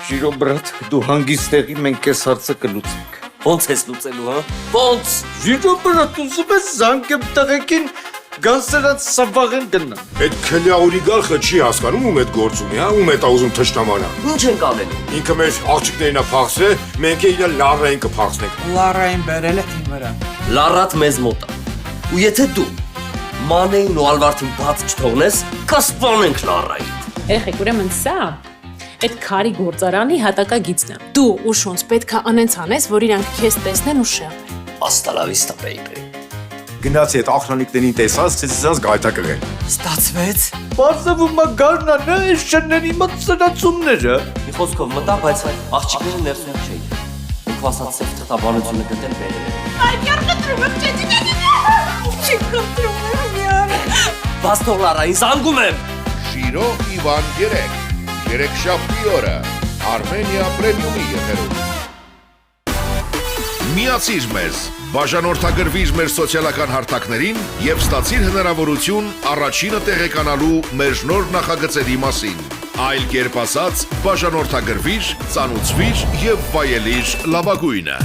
Շիրո բրատ, դու հանգիստ տեղի մենք այս հարցը կլուծենք։ Ոնց ես լուծելու, հա? Ոնց։ Շիրո բրատ, ուզում ես զանգեմ տղեկին գան սրանց սավաղեն գնան։ Այդ քլյա օրիգարխը չի հասկանում ում այդ գործ ունի, հա, ում էտա ուզում թշնամանա։ Ինչ ենք անելու։ Ինքը մեր աղջիկներին է փախսել, մենք էլ իր լարային կփախսնենք։ Լարային բերել է իմ վրա։ Լարատ մեզ մոտ է։ Ու եթե դու Մանեին ու Ալվարդին բաց չթողնես, կսպանենք Լարային։ Երեխեք, ուրեմն սա այդ քարի գործարանի հատակագիծն է։ Դու ու Շոնց պետք է անենց անես, որ իրանք քեզ տեսնեն ու շեղվեն։ Hasta la vista, baby։ Գնացի այդ աղջանիկներին տեսած, ցեցած գայթակղել։ Ստացվեց։ Բարձվում է գարնան, հա, այս շնների մոտ սրացումները։ Մի խոսքով մտա, բայց աղջիկները ներսում չէին։ Ինքն ասած սև թղթաբանությունը գտել բերել է։ Բաց թող Լարային, զանգում եմ։ Շիրո Իվան 3 երեքշաբթի օրը Armenia Premium-ի եթերում Միացիր մեզ, բաժանորդագրվիր մեր սոցիալական հարթակներին եւ ստացիր հնարավորություն առաջինը տեղեկանալու մեր նոր նախագծերի մասին։ Այլ կերպ ասած, բաժանորդագրվիր, ծանուցվիր եւ վայելիր լավագույնը։